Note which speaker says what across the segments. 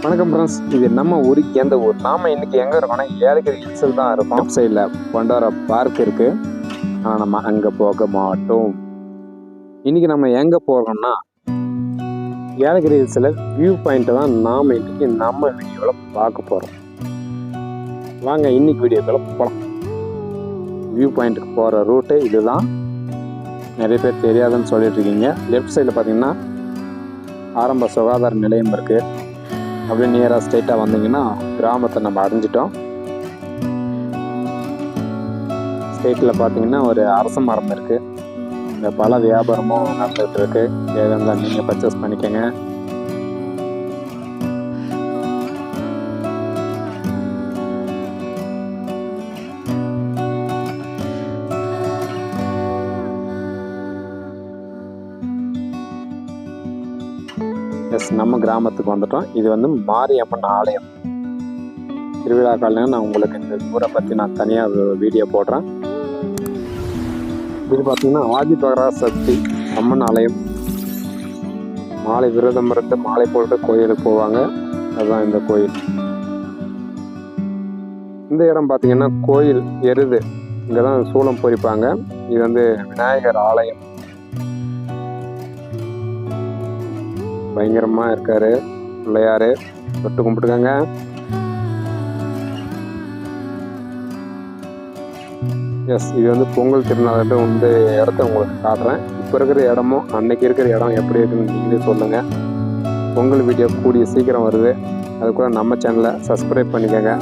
Speaker 1: வணக்கம் ஃப்ரெண்ட்ஸ், இது நம்ம ஊருக்கு எந்த ஊர்? நாம் இன்றைக்கி எங்கே இருக்கோம்னா ஏலகிரி ஹில்ஸில் தான் இருக்கோம். லெஃப்ட் சைடில் பண்டார பார்க் இருக்குது. ஆனால் நம்ம அங்கே போக மாட்டோம். இன்றைக்கி நம்ம எங்கே போகிறோம்னா ஏலகிரி ஹில்ஸில் வியூ பாயிண்ட்டை தான் நாம் இன்றைக்கி நம்ம வீடியோவில் பார்க்க போகிறோம். வாங்க இன்றைக்கி வீடியோக்களை போகலாம். வியூ பாயிண்ட்டுக்கு போகிற ரூட்டு இதுதான். நிறைய பேர் தெரியாதுன்னு சொல்லிட்டு இருக்கீங்க. லெஃப்ட் சைடில் பார்த்தீங்கன்னா ஆரம்ப சுகாதார நிலையம் இருக்குது. அப்படியே நியராக ஸ்ட்ரைட்டாக வந்தீங்கன்னா கிராமத்தை நம்ம அடைஞ்சிட்டோம். ஸ்ட்ரெயிட்டில் பார்த்தீங்கன்னா ஒரு அரச மரம் இருக்குது. இந்த பல வியாபாரமும் நடந்துகிட்டு இருக்கு. தேவையான நீங்கள் பர்ச்சேஸ் பண்ணிக்கோங்க. நம்ம கிராமத்துக்கு வந்துட்டோம். இது வந்து மாரியம்மன் ஆலயம். திருவிழா காலையில் நான் உங்களுக்கு இந்த ஊரை பற்றி நான் தனியாக வீடியோ போடுறேன். இது பார்த்தீங்கன்னா ஆதிபராசக்தி அம்மன் ஆலயம். மாலை விரதம் இருந்து மாலை போட்டு கோயிலுக்கு போவாங்க. அதுதான் இந்த கோயில். இந்த இடம் பார்த்தீங்கன்னா கோயில் எருது, இங்கே தான் சூளம் பொறிப்பாங்க. இது வந்து விநாயகர் ஆலயம். பயங்கரமாக இருக்காரு பிள்ளையாரு. தொட்டு கும்பிட்டுருக்காங்க. இது வந்து பொங்கல் திருநாள் வந்து இடத்த உங்களுக்கு காட்டுறேன். இப்போ இருக்கிற இடமும் அன்னைக்கு இருக்கிற இடம் எப்படி இருக்குன்னு நீங்களே சொல்லுங்கள். பொங்கல் வீடியோ கூடிய சீக்கிரம் வருது. அதுக்குள்ள நம்ம சேனலை சப்ஸ்கிரைப் பண்ணிக்கோங்க.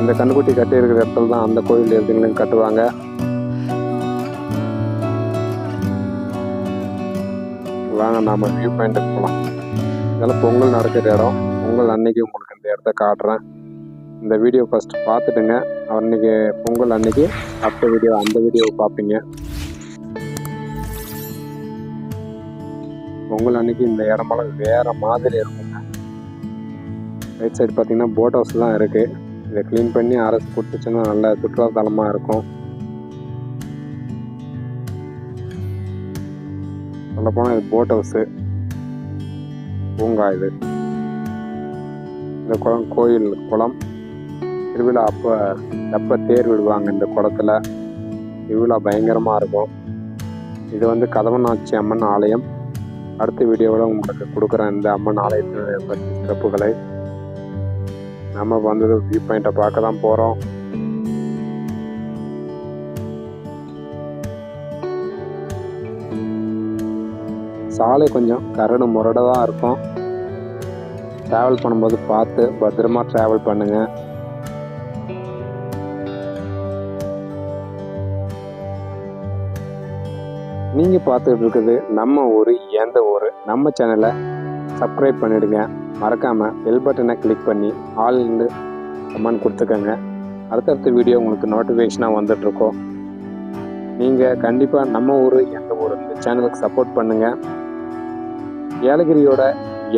Speaker 1: இந்த கண்ணுக்குட்டி கட்டி இருக்கிற இடத்துல தான் அந்த கோயில் இருக்குன்னு கட்டுவாங்க. வாங்க நாம வியூ பாயிண்ட்டுக்கு போகலாம். இதெல்லாம் பொங்கல் நடக்கிற இடம். பொங்கல் அன்னைக்கு உங்களுக்கு இந்த இடத்த காட்டுறேன். இந்த வீடியோ ஃபர்ஸ்ட் பார்த்துட்டுங்க. அன்னைக்கு பொங்கல் அன்னைக்கு அடுத்த வீடியோ அந்த வீடியோவை பார்ப்பீங்க. பொங்கல் அன்னைக்கு இந்த இடமெல்லாம் வேற மாதிரி இருக்குங்க. ரைட் சைடு பார்த்தீங்கன்னா போட் ஹவுஸ் தான் இருக்கு. இதை க்ளீன் பண்ணி அரசு கொடுத்துச்சுன்னா நல்ல சுற்றுலாத்தலமாக இருக்கும். சொல்லப்போனால் இது போட் ஹவுஸு, பூங்கா. இது இந்த குளம் கோயில் குளம். திருவிழா அப்போ தேர் விடுவாங்க இந்த குளத்துல. திருவிழா பயங்கரமாக இருக்கும். இது வந்து கதவனாச்சி அம்மன் ஆலயம். அடுத்த வீடியோவில் உங்களுக்கு கொடுக்குறேன் இந்த அம்மன் ஆலயத்தை பற்றி சிறப்புகளை. நம்ம வந்தது வியூ பாயிண்ட்டை பார்க்க தான் போகிறோம். சாலை கொஞ்சம் கரடு முரடாக தான் இருக்கும். ட்ராவல் பண்ணும்போது பார்த்து பத்திரமா ட்ராவல் பண்ணுங்க. நீங்கள் பார்த்துட்டு இருக்குது நம்ம ஊர் எந்த ஊர்? நம்ம சேனலை சப்ஸ்கிரைப் பண்ணிடுங்க. மறக்காமல் பெல் பட்டனை கிளிக் பண்ணி ஆல்னு கமெண்ட் கொடுத்துக்கோங்க. அடுத்தடுத்த வீடியோ உங்களுக்கு நோட்டிஃபிகேஷனாக வந்துட்ருக்கோம். நீங்கள் கண்டிப்பாக நம்ம ஊர் எந்த ஊர் இந்த சேனலுக்கு சப்போர்ட் பண்ணுங்கள். ஏலகிரியோட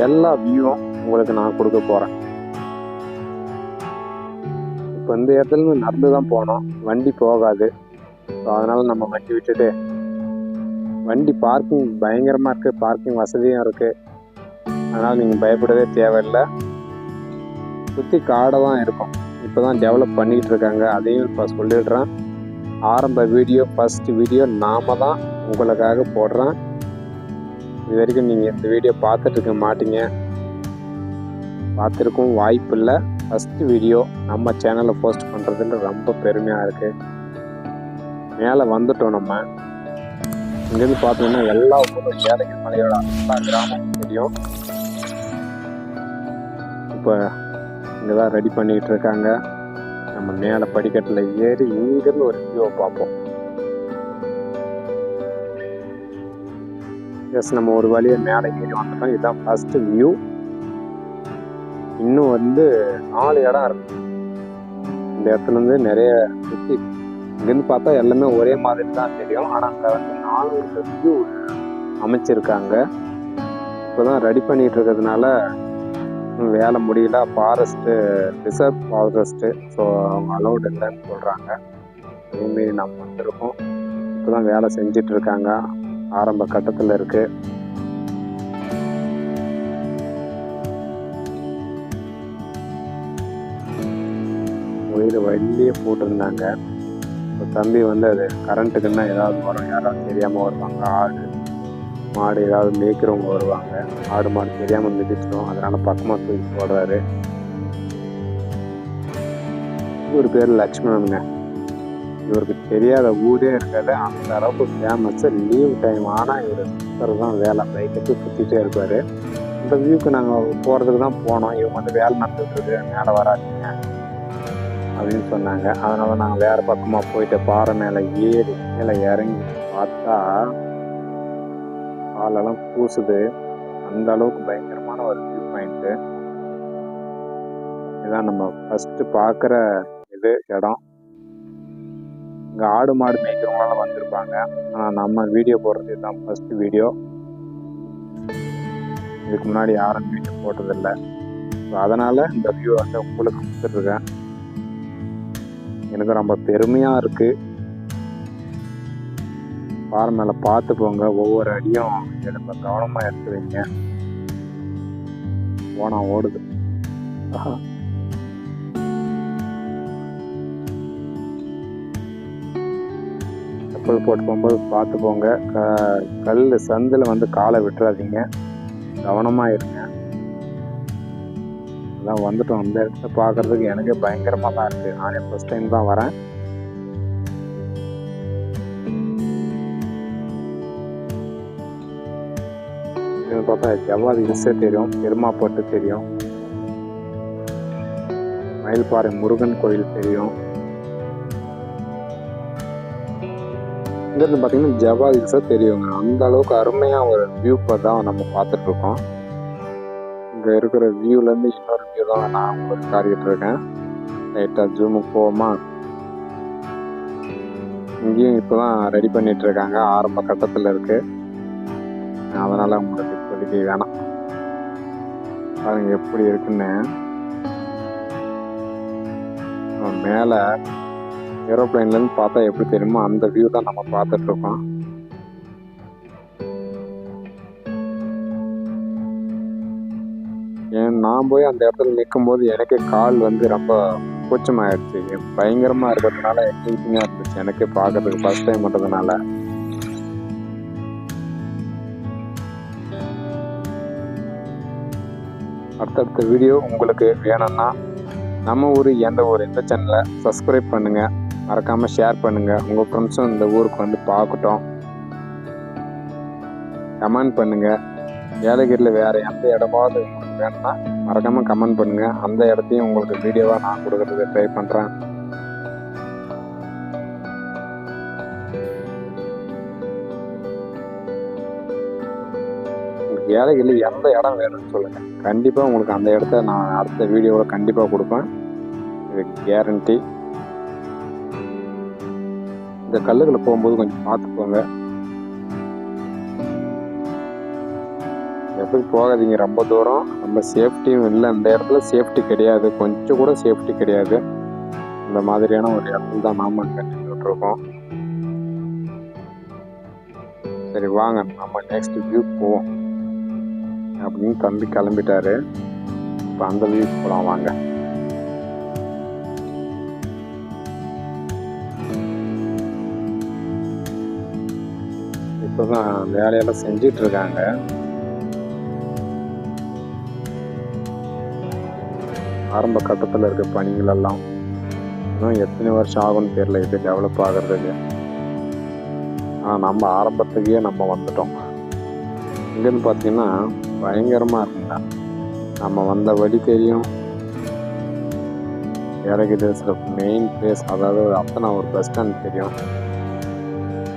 Speaker 1: எல்லா வியூவும் உங்களுக்கு நான் கொடுக்க போகிறேன். இப்போ இந்த இடத்துல நடந்து தான் போனோம். வண்டி போகாது. ஸோ அதனால் நம்ம வண்டி விட்டுட்டு வண்டி பார்க்கிங் பயங்கரமாக இருக்குது. பார்க்கிங் வசதியும் இருக்குது. அதனால் நீங்கள் பயப்படவே தேவையில்லை. சுற்றி காடை தான் இருக்கும். இப்போ தான் டெவலப் பண்ணிக்கிட்டு இருக்காங்க. அதையும் இப்போ சொல்லிடுறேன். ஆரம்ப வீடியோ ஃபஸ்ட்டு வீடியோ நாம தான் உங்களுக்காக போடுறேன். இது வரைக்கும் நீங்கள் இந்த வீடியோ பார்த்துட்டு இருக்க மாட்டீங்க, பார்த்துருக்கும் வாய்ப்பு இல்லை. ஃபஸ்ட்டு வீடியோ நம்ம சேனலில் போஸ்ட் பண்ணுறதுல ரொம்ப பெருமையாக இருக்குது. மேலே வந்துட்டோம். நம்ம இங்கேருந்து பார்த்தீங்கன்னா எல்லா ஊரும் ஏலகிரி மலையோட எல்லா கிராமமும் தெரியும். இப்போ இங்கே தான் ரெடி பண்ணிக்கிட்டு இருக்காங்க. நம்ம மேலே படிக்கட்டில் ஏறி இங்கேருந்து ஒரு வியூவை பார்ப்போம். நம்ம ஒரு வழியை மேலே ஏறி வந்துட்டோம். இதுதான் ஃபர்ஸ்ட் வியூ. இன்னும் வந்து 4 இடம் இருக்கு. இந்த இடத்துல இருந்து நிறைய சுற்றி இங்கேருந்து பார்த்தா எல்லாமே ஒரே மாதிரி தான் தெரியும். ஆனால் அங்கே வந்து 4 வியூ அமைச்சிருக்காங்க. இப்போ தான் ரெடி பண்ணிகிட்டு இருக்கிறதுனால வேலை முடியல. ஃபாரஸ்ட்டு ரிசர்வ் ஃபாரஸ்ட்டு, ஸோ அவங்க அலௌட் இல்லைன்னு சொல்கிறாங்க. அதேமாரி நம்ம வந்திருக்கோம். இப்போ தான் வேலை செஞ்சிட்ருக்காங்க. ஆரம்ப கட்டத்தில் இருக்குது. இது வெளியே போட்டிருந்தாங்க. இப்போ தம்பி வந்து அது கரண்ட்டுக்குன்னா ஏதாவது வரும், யாராவது தெரியாமல் வருவாங்க, ஆடு மாடு ஏதாவது மேய்க்கிறவங்க வருவாங்க, ஆடு மாடு தெரியாமல் மிதிச்சிடும், அதனால பக்கமாக தூக்கி போடுறாரு. இவர் பேர் லக்ஷ்மணனுங்க. இவருக்கு தெரியாத ஊரே இருக்காது, அந்த அளவுக்கு ஃபேமஸ். லீவ் டைம் ஆனால் இவர் சுற்றுறது தான் வேலை, பைக்கெட்டு சுற்றிட்டே இருப்பார். இந்த வியூக்கு நாங்கள் போகிறதுக்கு தான் போனோம். இவங்க வந்து வேலை நடந்துகிட்ருக்கு, மேலே வராதிங்க அப்படின்னு சொன்னாங்க. அதனால நாங்கள் வேறு பக்கமாக போயிட்டு பாறை மேலே ஏறி கீழே இறங்கி பார்த்தா காலெல்லாம் பூசுது. அந்த அளவுக்கு பயங்கரமான ஒரு வியூ பாயிண்ட்டு. இதுதான் நம்ம ஃபஸ்ட்டு பார்க்குற இடம். இங்கே ஆடு மாடு மேய்க்கிறவங்களாம் வந்திருப்பாங்க. ஆனால் நம்ம வீடியோ போடுறது இதுதான் ஃபஸ்ட்டு வீடியோ. இதுக்கு முன்னாடி யாரும் வீடியோ போட்டதில்லை. ஸோ அதனால் இந்த வியூ வந்து உங்களுக்கு கொடுத்துட்ருக்கேன். எனக்கு ரொம்ப பெருமையாக இருக்குது. பாறை மேலே பார்த்து போங்க, ஒவ்வொரு அடியும் ரொம்ப கவனமாக எடுத்து வைங்க. ஓனா ஓடுது. செப்பல் போட்டு போகும்போது பார்த்து போங்க. கல் சந்தில் வந்து காலை விட்டுறாதீங்க, கவனமாக இருங்க. அதான் வந்துட்டோம். அந்த இடத்த பார்க்குறதுக்கு எனக்கே பயங்கரமாக தான் இருக்குது. நானே ஃபஸ்ட் டைம் தான் வரேன். பார்த்தா ஜவ்வாது ஹில்ஸே தெரியும், பெருமாப்பட்டு தெரியும், மயில்பாறை முருகன் கோயில் தெரியும். இங்கேருந்து பார்த்தீங்கன்னா ஜவ்வாது ஹில்ஸே தெரியுங்க. அந்த அளவுக்கு அருமையாக ஒரு வியூ தான் நம்ம பார்த்துட்ருக்கோம். இங்கே இருக்கிற வியூலேருந்து இன்னொரு வியூ தான் நான் உங்களுக்கு காட்டிகிட்டு இருக்கேன். லைட்டாக ஜூமுக்கு போவோமா? இங்கேயும் இப்போ தான் ரெடி பண்ணிகிட்டு இருக்காங்க, ஆரம்ப கட்டத்தில் இருக்குது. அதனால் உங்களுக்கு இப்போதைக்கு வேணாம். பாருங்க எப்படி இருக்குன்னு. மேலே ஏரோப்ளைன்லேருந்து பார்த்தா எப்படி தெரியுமோ அந்த வியூ தான் நம்ம பார்த்துட்ருக்கோம். நான் போய் அந்த இடத்துல நிற்கும்போது எனக்கே கால் வந்து ரொம்ப கூச்சமாயிடுச்சு. பயங்கரமாக இருக்கிறதுனால எக்ஸைட்டிங்காக இருந்துச்சு எனக்கு பார்க்கறதுக்கு ஃபர்ஸ்ட் டைம் பண்ணுறதுனால. அடுத்தடுத்த வீடியோ உங்களுக்கு வேணும்னா நம்ம ஊர் எந்த ஊர் இந்த சேனலை சப்ஸ்கிரைப் பண்ணுங்கள், மறக்காமல் ஷேர் பண்ணுங்கள். உங்கள் ஃப்ரெண்ட்ஸும் இந்த ஊருக்கு வந்து பார்க்கட்டும். கமெண்ட் பண்ணுங்கள். ஏலகிரியில் வேறு எந்த இடமாவது உங்களுக்கு வேணும்னா மறக்காமல் கமெண்ட் பண்ணுங்கள். அந்த இடத்தையும் உங்களுக்கு வீடியோவாக நான் கொடுக்கறதுக்கு ட்ரை பண்ணுறேன். உங்களுக்கு ஏலகிரியில் எந்த இடம் வேணும்னு சொல்லுங்கள், கண்டிப்பாக உங்களுக்கு அந்த இடத்த நான் அடுத்த வீடியோவில் கண்டிப்பாக கொடுப்பேன். இது கேரண்டி. இந்த கல்லுகளை போகும்போது கொஞ்சம் பார்த்துக்கோங்க. இடத்துக்கு போகாதீங்க ரொம்ப தூரம். நம்ம சேஃப்டியும் இல்லை, அந்த இடத்துல சேஃப்டி கிடையாது, கொஞ்சம் கூட சேஃப்டி கிடையாது. இந்த மாதிரியான ஒரு இடத்துல தான் நாம கண்டிப்பாக இருக்கோம். சரி வாங்க நம்ம நெக்ஸ்ட் வியூ போவோம் அப்படின்னு தம்பி கிளம்பிட்டாரு. இப்போ அந்த வியூ போகலாம் வாங்க. இப்போதான் வேலையெல்லாம் செஞ்சிட்டு இருக்காங்க. ஆரம்ப கட்டத்தில் இருக்க பணிகள் எல்லாம் இன்னும் எத்தனை வருஷம் ஆகும்னு தெரியல இது டெவலப் ஆகிறதுக்கு. நம்ம ஆரம்பத்துக்கே நம்ம வந்துட்டோம். இங்கேருந்து பார்த்தீங்கன்னா பயங்கரமாக இருக்குங்க. நம்ம வந்த வழி தெரியும். ஏலகிரி மெயின் பிளேஸ், அதாவது அத்தனை ஒரு பஸ் ஸ்டாண்ட் தெரியும்.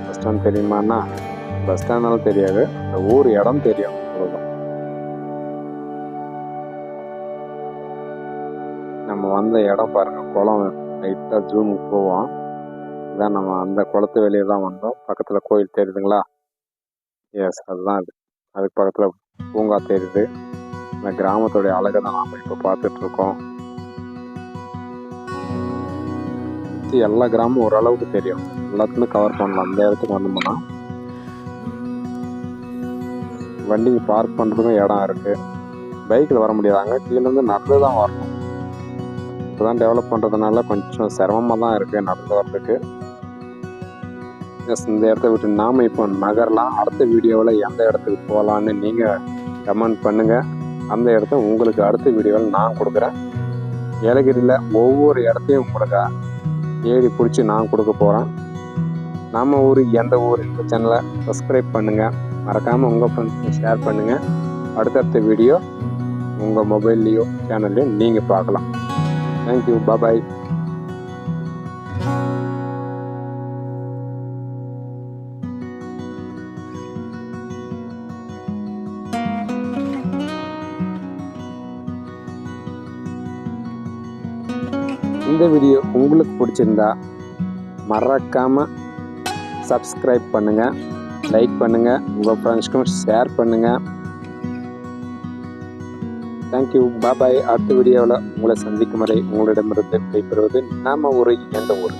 Speaker 1: பஸ் ஸ்டாண்ட் தெரியுமான்னா பஸ் ஸ்டாண்டாலும் தெரியாது, அந்த ஊர் இடம் தெரியும் அவ்வளோதான். நம்ம வந்த இடம் பாருங்க, குளம். லைட்டாக ஜூமுக்கு போவோம். இதான் நம்ம அந்த குளத்து வெளியே தான் வந்தோம். பக்கத்தில் கோயில் தெரியுதுங்களா? எஸ், அதுதான் இது. அதுக்கு பக்கத்தில் பூங்கா தெரியுது. இந்த கிராமத்துடைய அழகை தான் நாம் இப்போ பார்த்துட்ருக்கோம். சுற்றி எல்லா கிராமமும் ஓரளவுக்கு தெரியும், எல்லாத்துக்குமே கவர் பண்ணலாம். அந்த இடத்துக்கு வந்தோம்னா வண்டிக்கு பார்க் பண்ணுறதுக்கும் இடம் இருக்குது. பைக்கில் வர முடியாதாங்க, கீழேருந்து நடந்து தான் வரணும். இப்போ தான் டெவலப் பண்ணுறதுனால கொஞ்சம் சிரமமாக தான் இருக்குது நடந்து வர்றதுக்கு. எஸ், இந்த இடத்த விட்டு நாம் இப்போ நகரலாம். அடுத்த வீடியோவில் எந்த இடத்துக்கு போகலான்னு நீங்கள் கமெண்ட் பண்ணுங்கள். அந்த இடத்த உங்களுக்கு அடுத்த வீடியோவில் நான் கொடுக்குறேன். ஏலகிரியில் ஒவ்வொரு இடத்தையும் உங்களுக்கு தேடி பிடிச்சி நான் கொடுக்க போகிறேன். நம்ம ஊர் எந்த ஊர் இந்த சேனலை சப்ஸ்கிரைப் பண்ணுங்கள். மறக்காமல் உங்கள் ஃப்ரெண்ட்ஸுக்கு ஷேர் பண்ணுங்கள். அடுத்தடுத்த வீடியோ உங்கள் மொபைல்லையோ சேனல்லையோ நீங்கள் பார்க்கலாம். தேங்க்யூ, பாய். இந்த வீடியோ உங்களுக்கு பிடிச்சிருந்தா மறக்காமல் சப்ஸ்கிரைப் பண்ணுங்கள், லைக் பண்ணுங்கள், உங்கள் ஃப்ரெண்ட்ஸ்க்கும் ஷேர் பண்ணுங்கள். தேங்க்யூ, பாய். அடுத்த வீடியோவில் உங்களை சந்திக்கும் வரை உங்களிடமிருந்து விடைபெறுவது நம்ம ஊர் எந்த ஊர்.